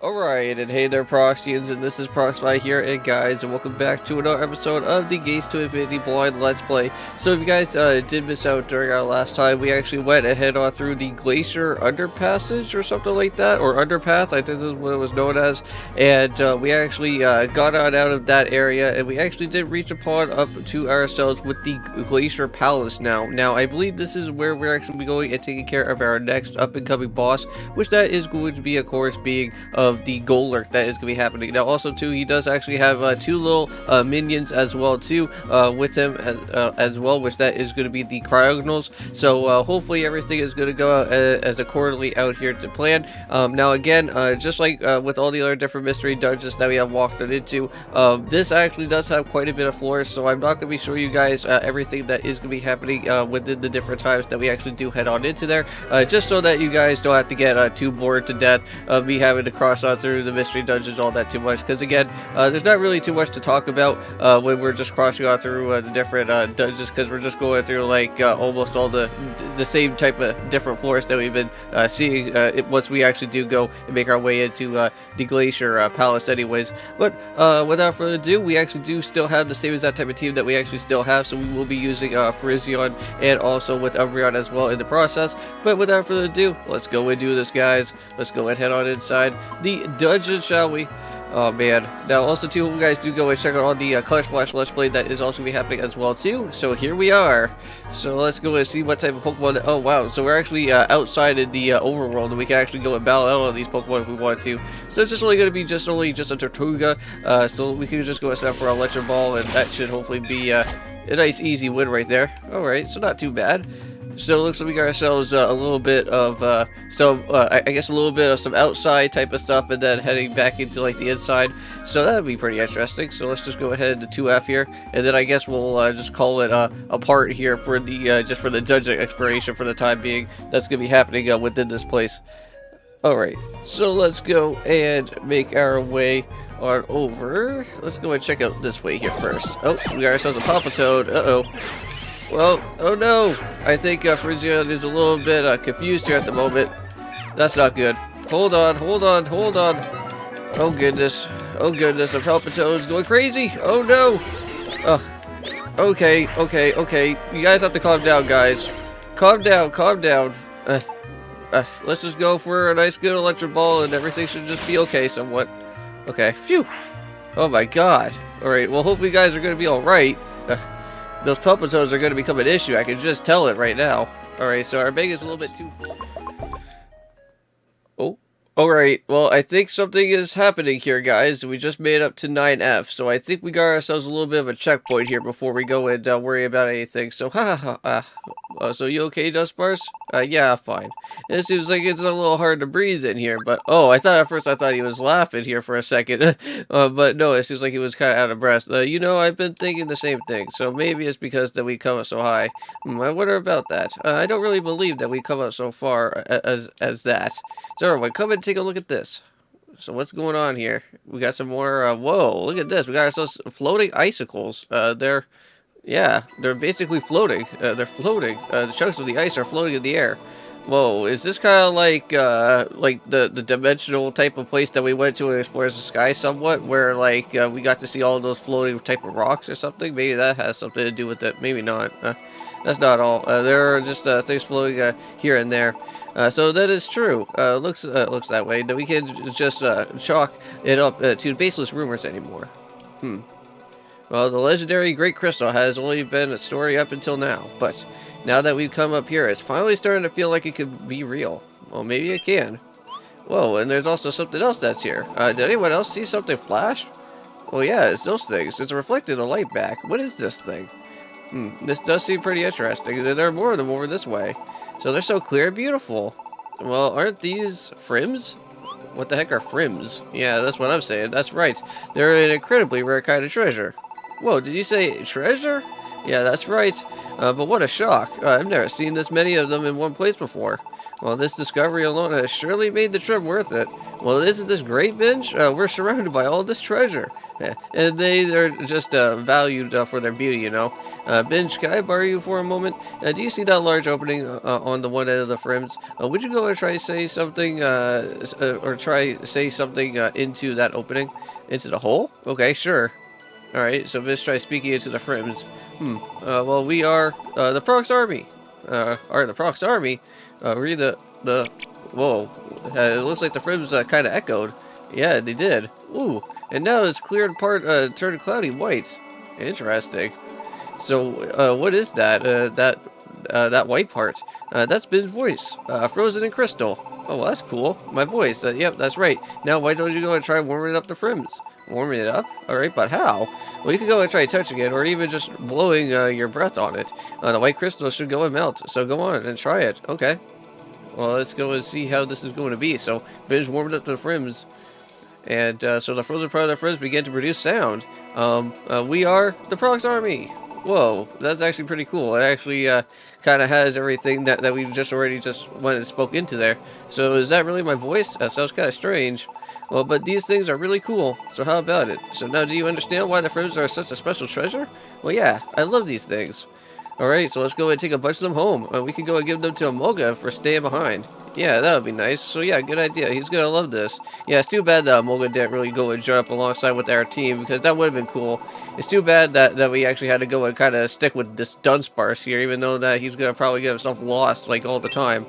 Alright, and hey there Proxyians, and this is Proxify here, and guys, and welcome back to another episode of the Gates to Infinity Blind Let's Play. So if you guys did miss out during our last time, we actually went ahead on through the Glacier Underpassage or something like that, or Underpath, I think this is what it was known as, and we actually got on out of that area, and we actually did reach upon up to ourselves with the Glacier Palace now. Now, I believe this is where we're actually be going and taking care of our next up-and-coming boss, which that is going to be, of course, being the goal lurk that is going to be happening. Now also too, he does actually have two little minions as well too with him as well, which that is going to be the cryogonals. So hopefully everything is going to go as accordingly out here to plan. Now again, just like with all the other different mystery dungeons that we have walked into, this actually does have quite a bit of floors, so I'm not going to be showing you guys everything that is going to be happening within the different times that we actually do head on into there, just so that you guys don't have to get too bored to death of me having to cross on through the mystery dungeons all that too much, because again, there's not really too much to talk about when we're just crossing on through the different dungeons, because we're just going through like almost all the same type of different floors that we've been seeing once we actually do go and make our way into the Glacier Palace anyways. But without further ado, we actually do still have the same exact type of team that we actually still have, so we will be using Frism and also with Umbreon as well in the process. But without further ado, let's go and do this, guys. Let's go and head on inside the dungeon, shall we? Oh man. Now also too, you guys do go and check out on the Color Splash Let's Play that is also going to be happening as well too. So here we are. So let's go and see what type of Pokemon. Oh wow, so we're actually outside in the overworld, and we can actually go and battle out on these Pokemon if we want to. So it's just only going to be just a Tortuga, so we can just go and set for our Electro Ball, and that should hopefully be a nice easy win right there. Alright, so not too bad. So it looks like we got ourselves a little bit of I guess a little bit of some outside type of stuff, and then heading back into like the inside. So that'd be pretty interesting. So let's just go ahead to 2F here, and then I guess we'll just call it a part here for the just for the dungeon exploration for the time being. That's gonna be happening within this place. All right, so let's go and make our way on over. Let's go and check out this way here first. Oh, we got ourselves a Palpitoad. Uh-oh. Well, oh no! I think Frism is a little bit confused here at the moment. That's not good. Hold on, hold on, hold on. Oh goodness. Oh goodness, the Palpitoad's going crazy! Oh no! Okay, okay, okay. You guys have to calm down, guys. Calm down, calm down. Let's just go for a nice good electric ball, and everything should just be okay somewhat. Okay, phew! Oh my god. Alright, well hopefully you guys are gonna be alright. Those Palpitoads are going to become an issue. I can just tell it right now. Alright, so our bag is a little bit too full. Oh, alright. Well, I think something is happening here, guys. We just made up to 9F, so I think we got ourselves a little bit of a checkpoint here before we go and worry about anything. So, so you okay, Duskbars? Yeah, fine. It seems like it's a little hard to breathe in here, but I thought at first he was laughing here for a second, but no, it seems like he was kind of out of breath. You know, I've been thinking the same thing, so maybe it's because that we come up so high. I wonder about that. I don't really believe that we come up so far as that. So everyone, come and take a look at this. So what's going on here? We got some more, whoa, look at this. We got ourselves floating icicles. Yeah, they're basically floating. They're floating. The chunks of the ice are floating in the air. Whoa, is this kind of like the dimensional type of place that we went to and explored the sky somewhat, where like we got to see all of those floating type of rocks or something? Maybe that has something to do with it. Maybe not. That's not all. There are just things floating here and there. So that is true. Looks that way. That we can just chalk it up to baseless rumors anymore. Well, the legendary Great Crystal has only been a story up until now, but now that we've come up here, it's finally starting to feel like it could be real. Well, maybe it can. Whoa, and there's also something else that's here. Did anyone else see something flash? Well, yeah, it's those things. It's reflecting the light back. What is this thing? This does seem pretty interesting. There are more of them over this way. So they're so clear and beautiful. Well, aren't these Frims? What the heck are Frims? Yeah, that's what I'm saying. That's right. They're an incredibly rare kind of treasure. Whoa, did you say treasure? Yeah, that's right. But what a shock. I've never seen this many of them in one place before. Well, this discovery alone has surely made the trip worth it. Well, isn't this great, Binge? We're surrounded by all this treasure. And they are just valued for their beauty, you know. Binge, can I borrow you for a moment? Do you see that large opening on the one end of the Frims? Would you go and try to say something, or try to say something into that opening? Into the hole? Okay, sure. Alright, so Binge tries speaking into the Frims. Well, we are the Prox Army. Are the Prox Army? Read the, whoa, it looks like the frames kind of echoed. Yeah, they did. Ooh, and now it's cleared part, turned cloudy white. Interesting. So, what is that? That white part? That's Ben's voice, frozen in crystal. Oh, well, that's cool. My voice. Yep, that's right. Now, why don't you go and try warming up the frames? Warming it up? Alright, but how? Well, you can go and try touching it, or even just blowing your breath on it. The white crystal should go and melt, so go on and try it. Okay. Well, let's go and see how this is going to be. So, Ben's warmed up the frames, and so the frozen part of the frames began to produce sound. We are the Prox Army. Whoa, that's actually pretty cool. It actually kind of has everything that we just already just went and spoke into there. So is that really my voice? That sounds kind of strange. Well, but these things are really cool, so how about it? So now do you understand why the frames are such a special treasure? Well, yeah, I love these things. Alright, so let's go and take a bunch of them home. We can go and give them to Amolga for staying behind. Yeah, that would be nice. So yeah, good idea. He's gonna love this. Yeah, it's too bad that Amolga didn't really go and jump alongside with our team, because that would have been cool. It's too bad that we actually had to go and kind of stick with this Dunsparce here, even though that he's gonna probably get himself lost, like, all the time.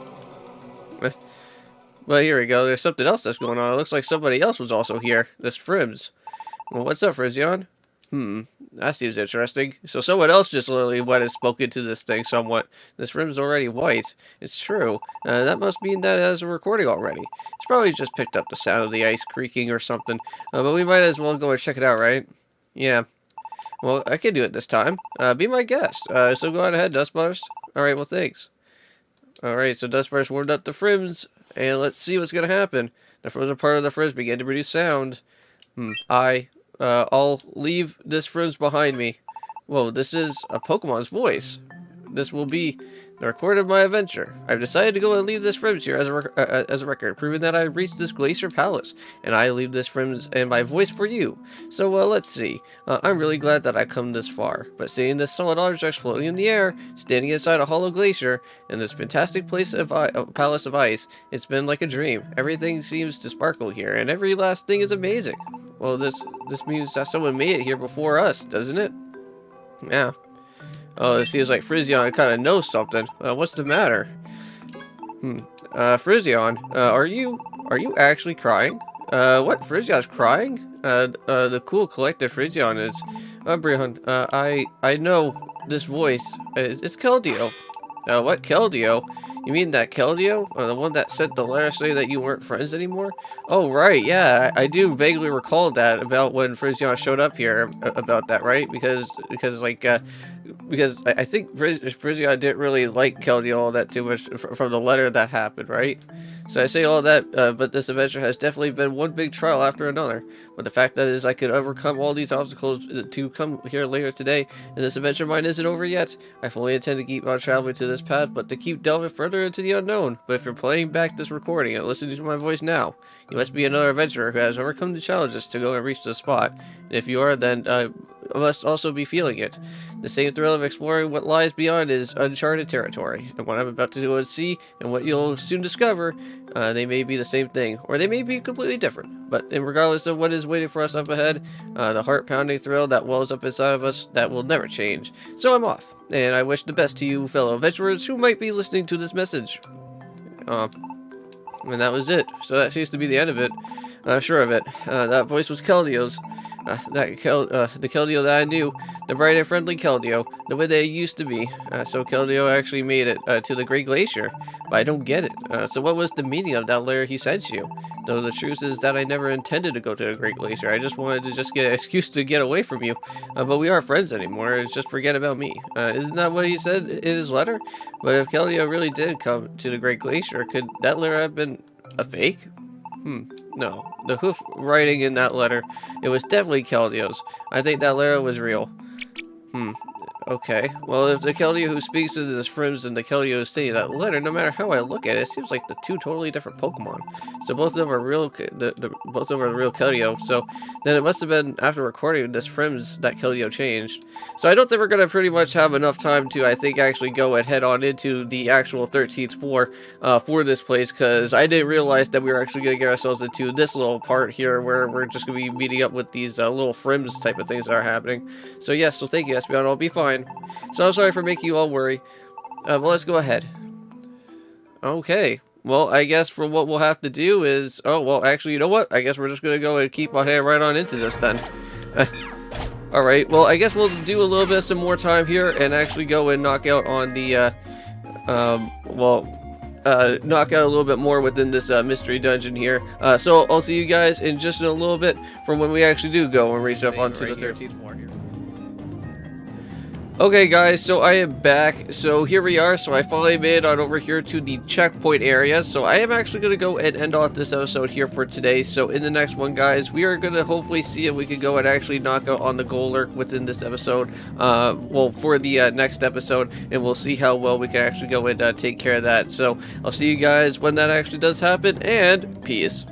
Well, here we go. There's something else that's going on. It looks like somebody else was also here. This Frims. Well, what's up, Frizion? That seems interesting. So someone else just literally went and spoke into this thing somewhat. This room's already white. It's true. That must mean that it has a recording already. It's probably just picked up the sound of the ice creaking or something. But we might as well go and check it out, right? Yeah. Well, I can do it this time. Be my guest. So go on ahead, Dustburst. Alright, well, thanks. Alright, so Dustburst warmed up the Frims, and let's see what's gonna happen. The frozen part of the Frims began to produce sound. I'll leave this Frizz behind me. Whoa, this is a Pokemon's voice. This will be the record of my adventure. I've decided to go and leave this Frizz here as a record, proving that I've reached this Glacier Palace, and I leave this Frizz and my voice for you. So, let's see. I'm really glad that I come this far, but seeing this solid object floating in the air, standing inside a hollow glacier, in this fantastic place of palace of ice, it's been like a dream. Everything seems to sparkle here, and every last thing is amazing. Well, this means that someone made it here before us, doesn't it? Yeah. Oh, it seems like Frizion kind of knows something. What's the matter? Frizion, are you actually crying? What? Frizion's crying? The cool collector Frizion is. Brian, I know this voice. It's Keldeo. What Keldeo? You mean that Keldeo? The one that sent the letter saying that you weren't friends anymore? Oh, right, yeah, I do vaguely recall that about when Frizion showed up here about that, right? Because I think Frizion didn't really like Keldeo all that too much from the letter that happened, right? So I say all that, but this adventure has definitely been one big trial after another. But the fact that is I could overcome all these obstacles to come here later today, and this adventure of mine isn't over yet. I fully intend to keep on traveling to this path, but to keep delving further into the unknown. But if you're playing back this recording and listening to my voice now, you must be another adventurer who has overcome the challenges to go and reach the spot. And if you are, then must also be feeling it. The same thrill of exploring what lies beyond is uncharted territory, and what I'm about to go and see, and what you'll soon discover, they may be the same thing, or they may be completely different. But regardless of what is waiting for us up ahead, the heart-pounding thrill that wells up inside of us, that will never change. So I'm off, and I wish the best to you fellow adventurers who might be listening to this message. And that was it. So that seems to be the end of it. I'm sure of it. That voice was Keldeo's. The Keldeo that I knew, the bright and friendly Keldeo, the way they used to be. So Keldeo actually made it to the Great Glacier, but I don't get it. So what was the meaning of that letter he sent you? Though the truth is that I never intended to go to the Great Glacier. I just wanted to get an excuse to get away from you. But we aren't friends anymore. Just forget about me. Isn't that what he said in his letter? But if Keldeo really did come to the Great Glacier, could that letter have been a fake? No. The hoof writing in that letter, it was definitely Keldeo's. I think that letter was real. Okay, well, if the Keldeo who speaks to this Frims and the Keldeo who's saying that letter, no matter how I look at it, it seems like the two totally different Pokemon. So both of them are real, both of them are the real Keldeo. So then it must have been after recording this Frims that Keldeo changed. So I don't think we're gonna pretty much have enough time to, I think, actually go and head on into the actual 13th floor for this place, because I didn't realize that we were actually gonna get ourselves into this little part here where we're just gonna be meeting up with these little Frims type of things that are happening. So yes, so thank you, Espeon. I'll be fine. So I'm sorry for making you all worry. But let's go ahead. Okay. Well, I guess for what we'll have to do is... Oh, well, actually, you know what? I guess we're just going to go and keep on heading right on into this then. Alright, well, I guess we'll do a little bit of some more time here and actually go and knock out on the, knock out a little bit more within this mystery dungeon here. So I'll see you guys in just a little bit from when we actually do go and reach up onto the 13th floor here. Okay guys, so I am back. So here we are. So I finally made it on over here to the checkpoint area. So I am actually going to go and end off this episode here for today. So in the next one, guys, we are going to hopefully see if we can go and actually knock out on the Golurk within this episode. Well, for the next episode, and we'll see how well we can actually go and take care of that. So I'll see you guys when that actually does happen, and peace.